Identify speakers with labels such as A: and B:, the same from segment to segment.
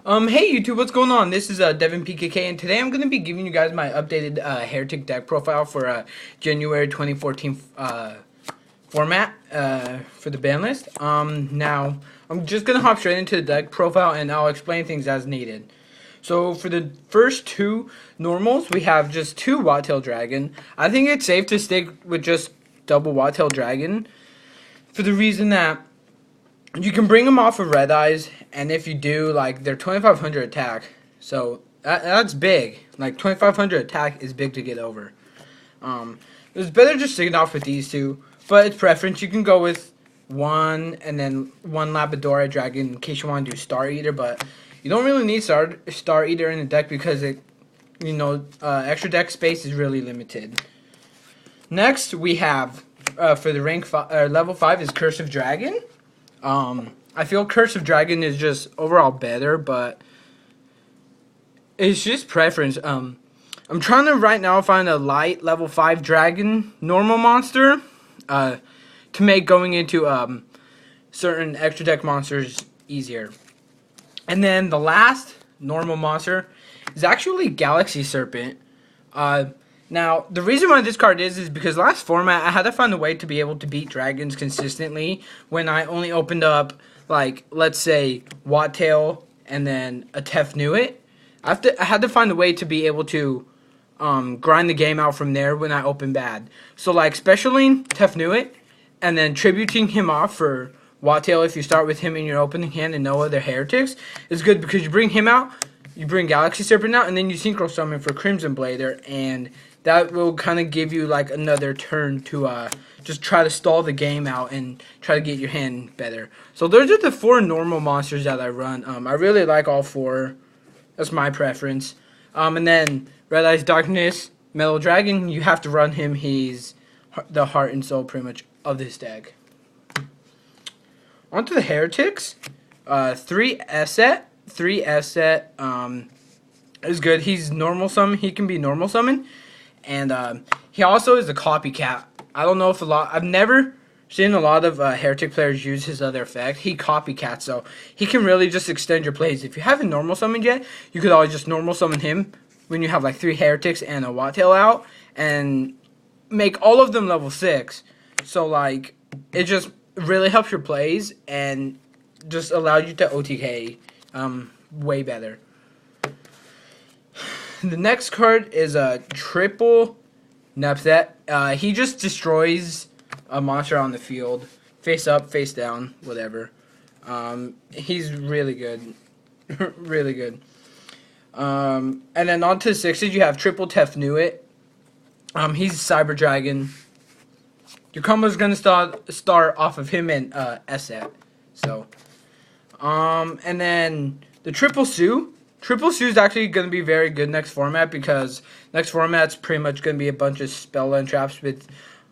A: Hey YouTube, what's going on? This is Devin PKK, and today I'm going to be giving you guys my updated Heretic deck profile for January 2014 format for the ban list. Now, I'm just going to hop straight into the deck profile, and I'll explain things as needed. So, for the first two normals, we have just two Wattail Dragon. I think it's safe to stick with just double Wattail Dragon for the reason that you can bring them off of Red Eyes, and if you do, like, they're 2500 attack. So, that's big. Like, 2500 attack is big to get over. It's better just sticking off with these two, but it's preference. You can go with one, and then one Labradorite Dragon in case you want to do Star Eater, but you don't really need Star Eater in the deck because extra deck space is really limited. Next, we have, for the level 5 is Cursive Dragon. I feel Cursive Dragon is just overall better, but it's just preference. I'm trying to right now find a light level 5 dragon normal monster to make going into certain extra deck monsters easier. And then the last normal monster is actually Galaxy Serpent. Now, the reason why this card is because last format I had to find a way to be able to beat dragons consistently when I only opened up, like, let's say, Wattail and then a Tefnuit. I had to find a way to be able to grind the game out from there when I open bad. So, like, specialing Tefnuit and then tributing him off for Wattail if you start with him in your opening hand and no other heretics is good because you bring him out, you bring Galaxy Serpent out, and then you Synchro Summon for Crimson Blader, and that will kind of give you like another turn to just try to stall the game out and try to get your hand better. So those are the 4 normal monsters that I run. I really like all 4. That's my preference. And then Red Eyes Darkness, Metal Dragon, you have to run him. He's the heart and soul pretty much of this deck. On to the Heretics. 3 Esset. 3 Esset is good. He's normal summon. He can be normal summon. And he also is a copycat. I don't know if I've never seen a lot of Heretic players use his other effect. He copycats, so he can really just extend your plays. If you haven't normal summoned yet, you could always just normal summon him when you have like 3 Heretics and a Wattail out, and make all of them level 6. So like, it just really helps your plays and just allows you to OTK way better. The next card is a triple Nepset. He just destroys a monster on the field. Face up, face down, whatever. He's really good. Really good. And then on to the 6s, you have triple Tefnuit. He's Cyber Dragon. Your combo is going to start off of him and Esset. So, and then the triple Sue. Triple Sue is actually going to be very good next format because next format's pretty much going to be a bunch of spell and traps with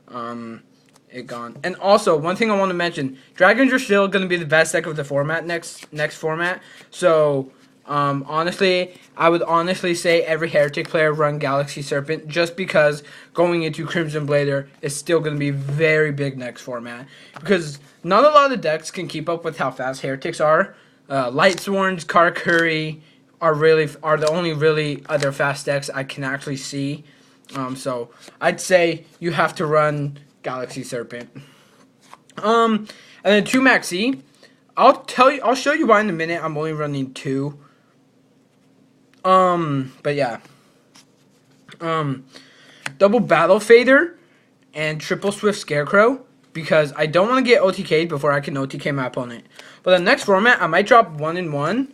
A: it gone. And also, one thing I want to mention, dragons are still going to be the best deck of the format next format. So, honestly, I would honestly say every Heretic player run Galaxy Serpent just because going into Crimson Blader is still going to be very big next format. Because not a lot of decks can keep up with how fast Heretics are. Light Sworns, Karakuri are the only really other fast decks I can actually see. So I'd say you have to run Galaxy Serpent. And then 2 Maxi. I'll show you why in a minute. I'm only running 2. But yeah. Double Battle Fader and triple Swift Scarecrow because I don't want to get OTK'd before I can OTK my opponent. But the next format, I might drop 1 and 1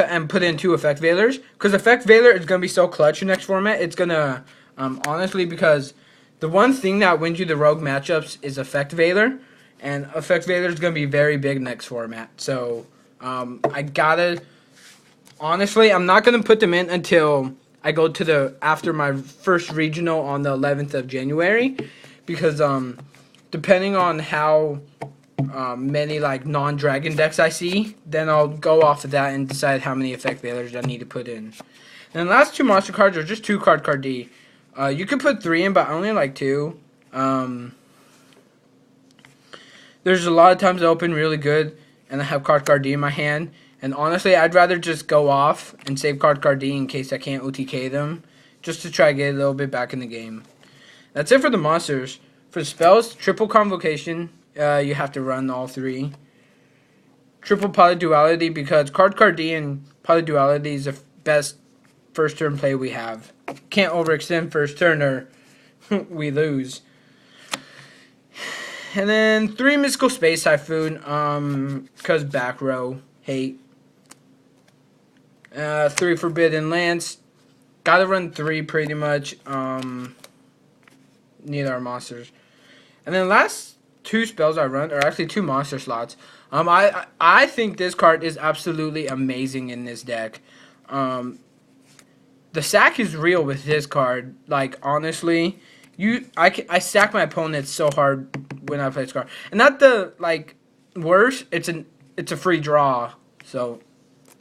A: and put in 2 Effect Veilers because Effect Veiler is going to be so clutch in next format. It's going to, honestly, because the one thing that wins you the rogue matchups is Effect Veiler, and Effect Veiler is going to be very big next format. So, I gotta, honestly, I'm not going to put them in until I go to after my first regional on the 11th of January, because, depending on how many like non-dragon decks I see, then I'll go off of that and decide how many Effect Veilers I need to put in. And the last 2 monster cards are just 2 card D. You could put 3 in, but I only like 2. There's a lot of times I open really good and I have card D in my hand, And honestly, I'd rather just go off and save card D in case I can't OTK them, just to try to get a little bit back in the game. That's it for the monsters. For the spells, triple convocation, you have to run all 3. Triple polyduality, because card D and polyduality is the best first turn play we have. Can't overextend first turn or we lose. And then 3 Mystical Space Typhoon, because back row, hate. 3 Forbidden Lance. Gotta run 3 pretty much. Need our monsters. And then last 2 spells I run are actually 2 monster slots. I think this card is absolutely amazing in this deck. The sack is real with this card. Like, honestly, I sack my opponents so hard when I play this card. And not the, like, worst, it's a free draw. So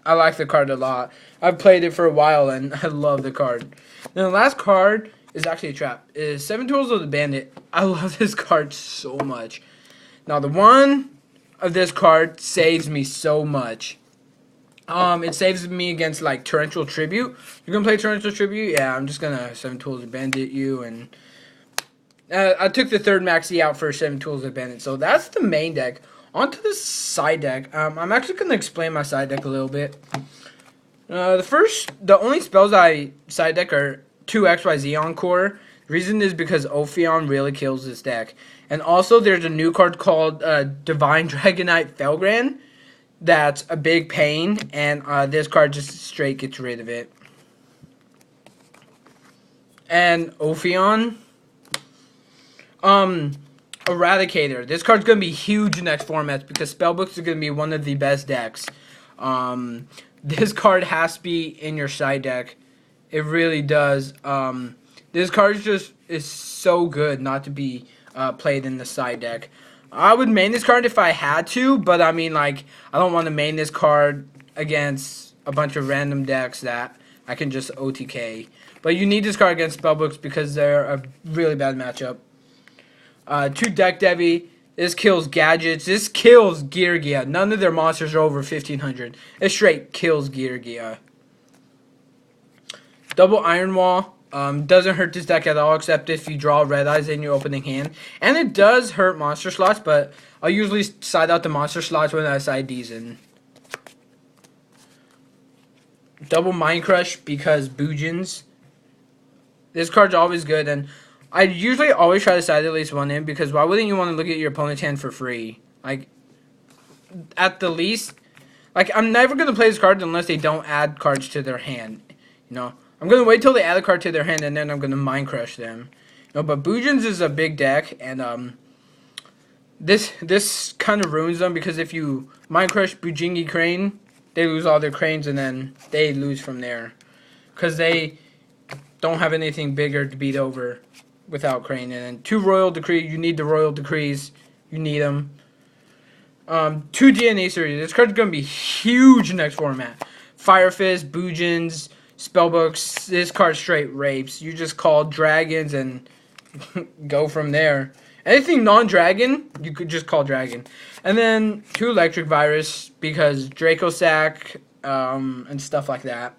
A: I like the card a lot. I've played it for a while and I love the card. And the last card is actually a trap. It is 7 Tools of the Bandit. I love this card so much. Now the one of this card saves me so much. It saves me against like Torrential Tribute. You're gonna play Torrential Tribute? Yeah, I'm just gonna 7 Tools of Bandit you, and I took the 3rd maxi out for 7 Tools of Bandit. So that's the main deck. On to the side deck. I'm actually gonna explain my side deck a little bit. The only spells I side deck are 2 XYZ Encore. The reason is because Ophion really kills this deck. And also there's a new card called Divine Dragonite Felgran. That's a big pain, and this card just straight gets rid of it. And Ophion. Eradicator. This card's going to be huge in next formats because Spellbooks is going to be one of the best decks. This card has to be in your side deck. It really does. This card is so good not to be played in the side deck. I would main this card if I had to, but I mean, like, I don't want to main this card against a bunch of random decks that I can just OTK. But you need this card against Spellbooks because they're a really bad matchup. 2 Deck Devi. This kills gadgets. This kills Geargia. None of their monsters are over 1500. It straight kills Geargia. Double Iron Wall. Doesn't hurt this deck at all except if you draw red eyes in your opening hand. And it does hurt monster slots, but I'll usually side out the monster slots when I side these in. Double Mind Crush because Boojins. This card's always good, and I usually always try to side at least 1 in because why wouldn't you want to look at your opponent's hand for free? Like, at the least, like, I'm never going to play this card unless they don't add cards to their hand, you know. I'm going to wait till they add a card to their hand, and then I'm going to Mind Crush them. You know, but Boojins is a big deck, and this kind of ruins them because if you Mind Crush Bujingi Crane, they lose all their cranes, and then they lose from there. Because they don't have anything bigger to beat over without crane. And then 2 Royal Decree, you need the Royal Decrees. You need them. 2 DNA series. This card's going to be huge next format. Fire Fist, Boojins, Spellbooks. This card straight rapes. You just call dragons and go from there. Anything non-dragon, you could just call dragon. And then 2 Electric Virus because Draco Sack and stuff like that.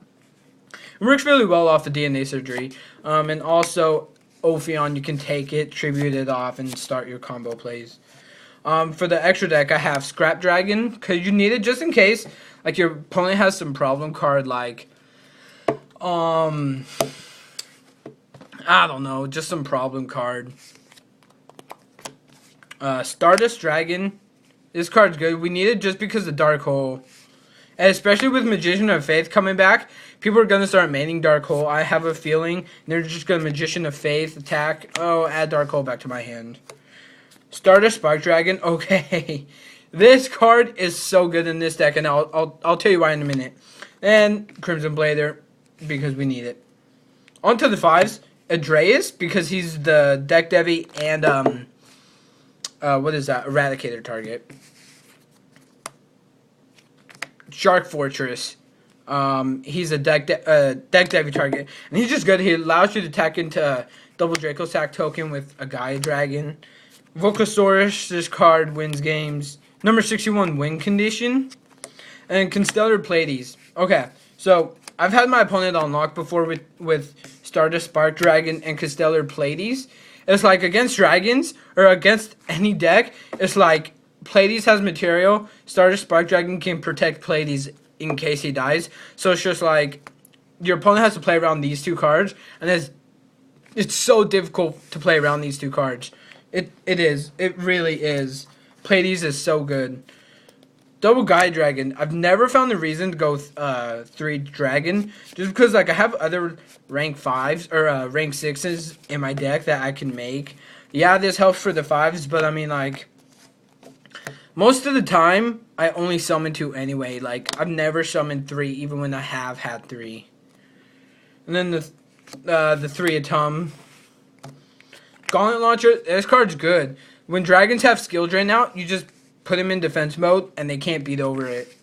A: It works really well off the DNA surgery. And also Ophion, you can take it, tribute it off, and start your combo plays. For the extra deck, I have Scrap Dragon because you need it just in case like your opponent has some problem card like I don't know, just some problem card. Stardust Dragon. This card's good. We need it just because of Dark Hole. And especially with Magician of Faith coming back, people are going to start maining Dark Hole. I have a feeling they're just going to Magician of Faith attack. Oh, add Dark Hole back to my hand. Stardust Spark Dragon. Okay. This card is so good in this deck, and I'll tell you why in a minute. And Crimson Blader, because we need it. On to the 5s. Adreus, because he's the Deck Devi and what is that? Eradicator target. Shark Fortress. He's a deck Devi target, and he's just good. He allows you to attack into double Draco Sack token with a Gaia Dragon. Volcasaurus. This card wins games. Number 61 win condition. And Constellar Pleiades. Okay, so I've had my opponent on lock before with Stardust Spark Dragon and Constellar Pleiades. It's like against dragons or against any deck, it's like Pleiades has material. Stardust Spark Dragon can protect Pleiades in case he dies. So it's just like your opponent has to play around these two cards, and it's so difficult to play around these two cards. It is. It really is. Pleiades is so good. Double Guide Dragon. I've never found the reason to go 3 Dragon. Just because like I have other rank 5s or rank 6s in my deck that I can make. Yeah, this helps for the 5s, but I mean like most of the time I only summon 2 anyway. Like I've never summoned 3 even when I have had 3. And then the 3 Atom. Gauntlet Launcher. This card's good. When dragons have skill drain out, you just put them in defense mode, and they can't beat over it.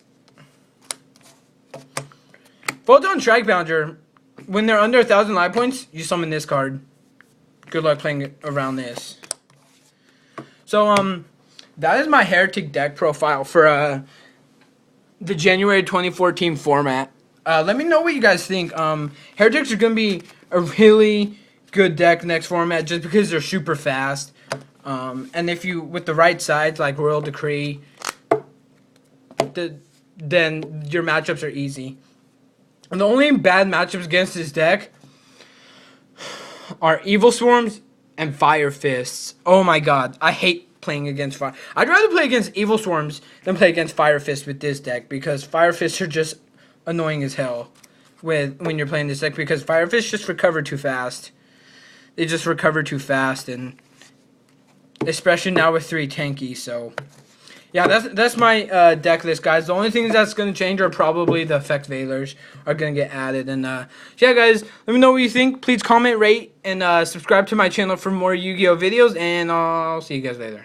A: Photon Strike Bouncer. When they're under 1,000 life points, you summon this card. Good luck playing around this. So, that is my Hieratic deck profile for the January 2014 format. Let me know what you guys think. Heretics are going to be a really good deck next format just because they're super fast. And if you, with the right sides like Royal Decree, then your matchups are easy. And the only bad matchups against this deck are Evil Swarms and Fire Fists. Oh my god, I hate playing against Fire. I'd rather play against Evil Swarms than play against Fire Fists with this deck, because Fire Fists are just annoying as hell when you're playing this deck, because Fire Fists just recover too fast. They just recover too fast, and especially now with 3 tanky. So yeah, that's my deck list, guys. The only things that's going to change are probably the effect veilers are going to get added. And so yeah, guys, let me know what you think. Please comment, rate, and subscribe to my channel for more Yu-Gi-Oh videos, and I'll see you guys later.